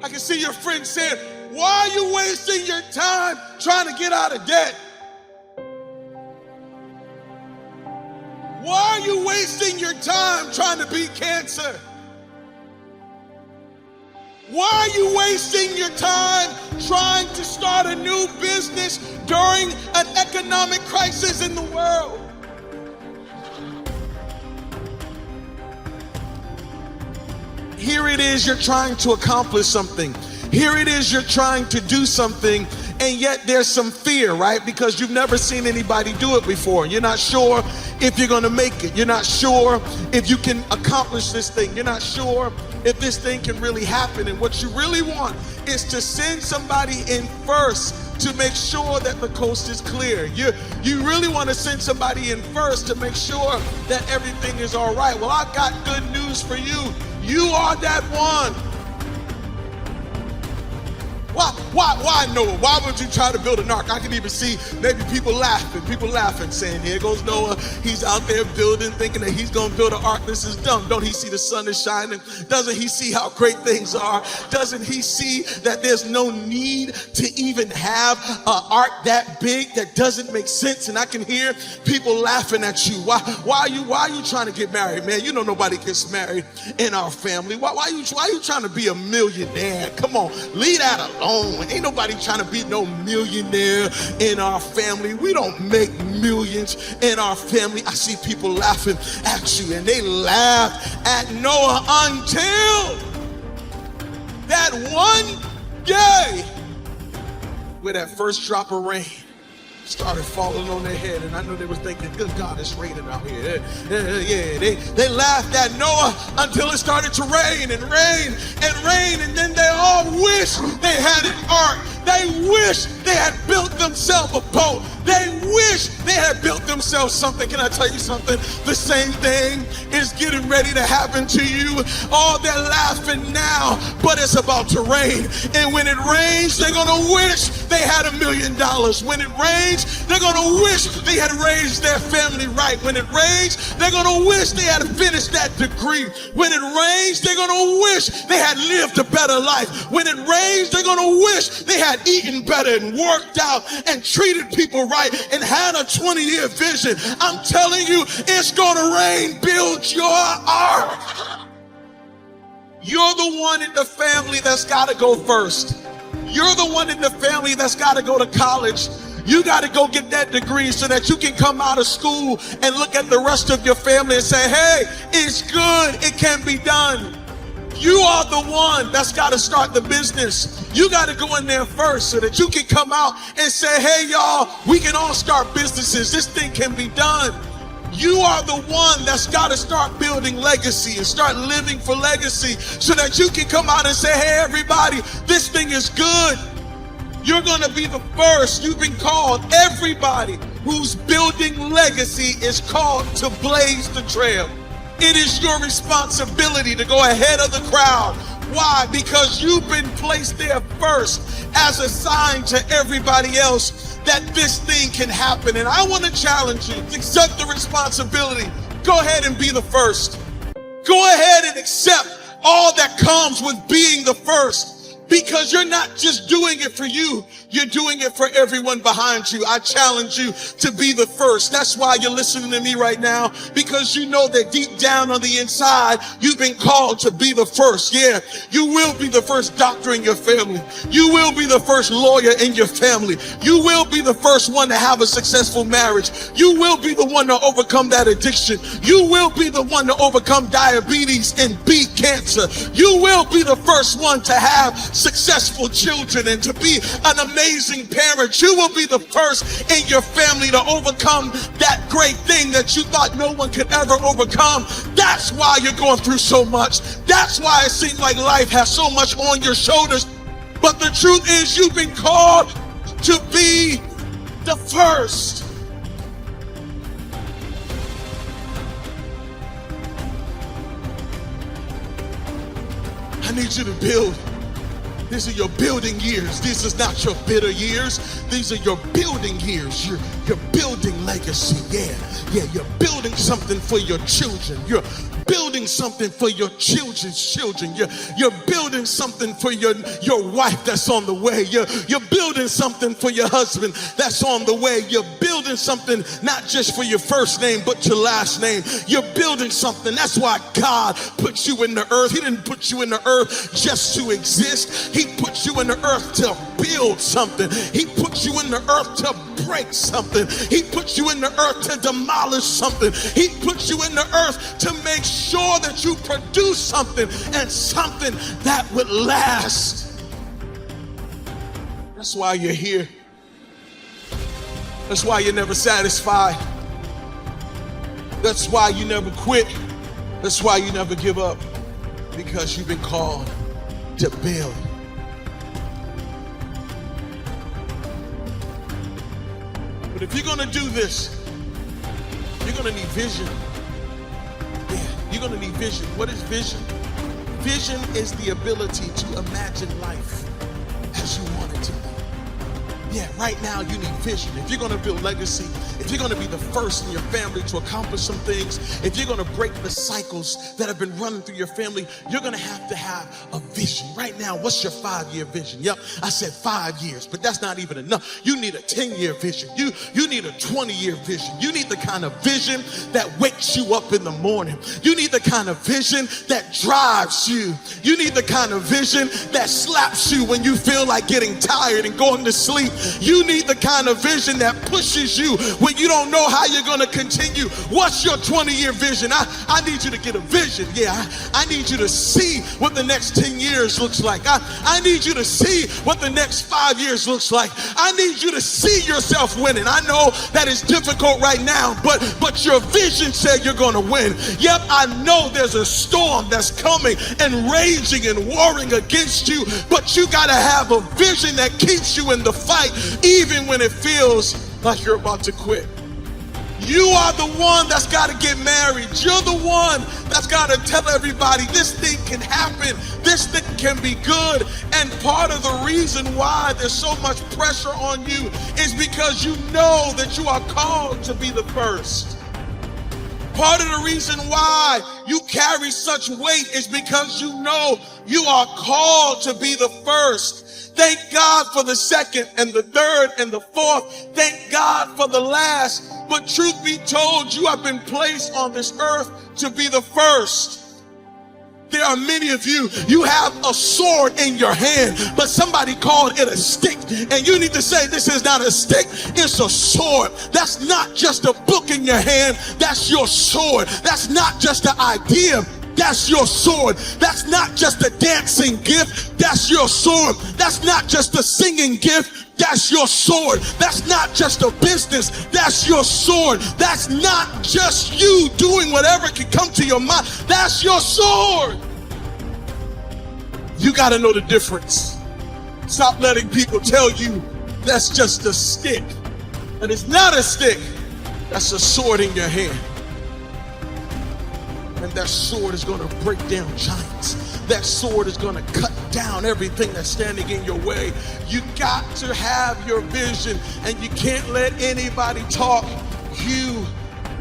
I can see your friend saying, why are you wasting your time trying to get out of debt? Why are you wasting your time trying to beat cancer? Why are you wasting your time trying to start a new business during an economic crisis in the world? Here it is, you're trying to accomplish something. Here it is, you're trying to do something, and yet there's some fear, right? Because you've never seen anybody do it before. You're not sure if you're gonna make it. You're not sure if you can accomplish this thing. You're not sure if this thing can really happen. And what you really want is to send somebody in first to make sure that the coast is clear. You really want to send somebody in first to make sure that everything is all right. Well, I've got good news for you. You are that one. Why Noah? Why would you try to build an ark? I can even see maybe people laughing, saying, here goes Noah. He's out there building, thinking that he's going to build an ark. This is dumb. Don't he see the sun is shining? Doesn't he see how great things are? Doesn't he see that there's no need to even have an ark that big? That doesn't make sense. And I can hear people laughing at you. Why are you trying to get married, man? You know nobody gets married in our family. Why are you trying to be a millionaire? Come on, leave that alone. Ain't nobody trying to be no millionaire in our family. We don't make millions in our family. I see people laughing at you, and they laughed at Noah until that one day where that first drop of rain started falling on their head, and I know they was thinking, good God, it's raining out here. They laughed at Noah until it started to rain and rain and rain, and then they all wished they had an ark. They wish they had built themselves a boat. They wish they had built themselves something. Can I tell you something? The same thing is getting ready to happen to you. Oh, they're laughing now, but it's about to rain. And when it rains, they're going to wish they had $1 million. When it rains, they're going to wish they had raised their family right. When it rains, they're going to wish they had finished that degree. When it rains, they're going to wish they had lived a better life. When it rains, they're going to wish they had eaten better and worked out and treated people right and had a 20-year vision. I'm telling you, it's going to rain. Build your ark. You're the one in the family that's got to go first. You're the one in the family that's got to go to college. You got to go get that degree so that you can come out of school and look at the rest of your family and say, hey, it's good. It can be done. You are the one that's got to start the business. You got to go in there first so that you can come out and say, hey, y'all, we can all start businesses. This thing can be done. You are the one that's got to start building legacy and start living for legacy so that you can come out and say, hey, everybody, this thing is good. You're going to be the first. You've been called. Everybody who's building legacy is called to blaze the trail. It is your responsibility to go ahead of the crowd. Why? Because you've been placed there first as a sign to everybody else that this thing can happen. And I want to challenge you to accept the responsibility. Go ahead and be the first. Go ahead and accept all that comes with being the first. Because you're not just doing it for you, you're doing it for everyone behind you. I challenge you to be the first. That's why you're listening to me right now, because you know that deep down on the inside, you've been called to be the first. Yeah, you will be the first doctor in your family. You will be the first lawyer in your family. You will be the first one to have a successful marriage. You will be the one to overcome that addiction. You will be the one to overcome diabetes and beat cancer. You will be the first one to have successful children and to be an amazing parent. You will be the first in your family to overcome that great thing that you thought no one could ever overcome. That's why you're going through so much. That's why it seems like life has so much on your shoulders. But the truth is, you've been called to be the first. I need you to build. These are your building years. This is not your bitter years. These are your building years. You're building legacy. Yeah, you're building something for your children. You're building something for your children's children. You're building something for your wife that's on the way. You're building something for your husband that's on the way. You're building something not just for your first name, but your last name. You're building something. That's why God put you in the earth. He didn't put you in the earth just to exist. He put you in the earth to build something. He put you in the earth to break something. He put you in the earth to demolish something. He put you in the earth to make sure that you produce something, and something that would last. That's why you're here. That's why you're never satisfied. That's why you never quit. That's why you never give up, because you've been called to build. But if you're gonna do this, you're gonna need vision. Yeah, you're gonna need vision. What is vision? Vision is the ability to imagine life as you want it to be. Yeah, right now you need vision. If you're gonna build legacy, if you're gonna be the first in your family to accomplish some things, if you're gonna break the cycles that have been running through your family, you're gonna have to have a vision. Right now, what's your 5-year vision? Yep, I said 5 years, but that's not even enough. You need a 10-year vision. You need a 20-year vision. You need the kind of vision that wakes you up in the morning. You need the kind of vision that drives you. You need the kind of vision that slaps you when you feel like getting tired and going to sleep. You need the kind of vision that pushes you when you don't know how you're going to continue. What's your 20-year vision? I need you to get a vision. Yeah, I need you to see what the next 10 years looks like. I need you to see what the next 5 years looks like. I need you to see yourself winning. I know that it's difficult right now, but your vision said you're going to win. Yep, I know there's a storm that's coming and raging and warring against you, but you got to have a vision that keeps you in the fight, even when it feels like you're about to quit. You are the one that's got to get married. You're the one that's got to tell everybody this thing can happen. This thing can be good. And part of the reason why there's so much pressure on you is because you know that you are called to be the first. Part of the reason why you carry such weight is because you know you are called to be the first. Thank God for the second and the third and the fourth. Thank God for the last. But truth be told, you have been placed on this earth to be the first. There are many of you, you have a sword in your hand, but somebody called it a stick. And you need to say, this is not a stick, it's a sword. That's not just a book in your hand, that's your sword. That's not just an idea, that's your sword. That's not just a dancing gift, that's your sword. That's not just a singing gift, that's your sword. That's not just a business, that's your sword. That's not just you doing whatever can come to your mind, that's your sword. You got to know the difference. Stop letting people tell you that's just a stick. And it's not a stick, that's a sword in your hand. And that sword is going to break down giants. That sword is going to cut down everything that's standing in your way. You got to have your vision, and you can't let anybody talk you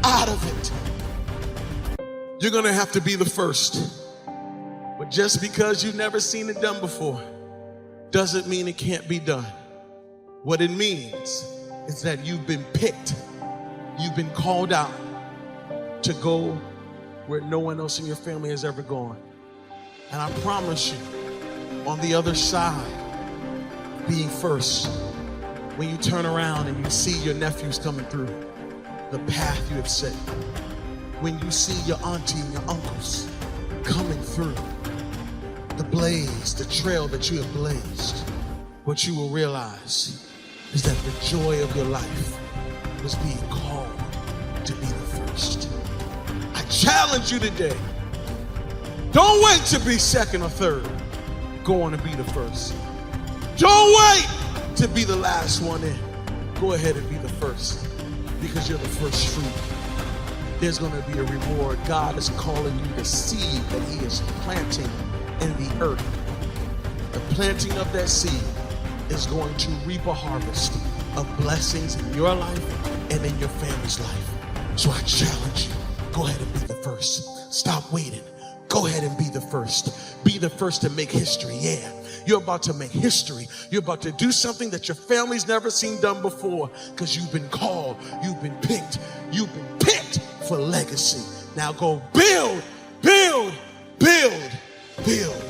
out of it. You're going to have to be the first. But just because you've never seen it done before doesn't mean it can't be done. What it means is that you've been picked. You've been called out to go where no one else in your family has ever gone. And I promise you, on the other side, being first, when you turn around and you see your nephews coming through, the path you have set, when you see your auntie and your uncles coming through, the blaze, the trail that you have blazed, what you will realize is that the joy of your life was being called to be the first. I challenge you today. Don't wait to be second or third. Go on and be the first. Don't wait to be the last one in. Go ahead and be the first, because you're the first fruit. There's going to be a reward. God is calling you the seed that He is planting in the earth. The planting of that seed is going to reap a harvest of blessings in your life and in your family's life. So I challenge you, go ahead and be the first. Stop waiting. Go ahead and be the first. Be the first to make history. Yeah. You're about to make history. You're about to do something that your family's never seen done before, because you've been called, you've been picked for legacy. Now go build, build, build, build.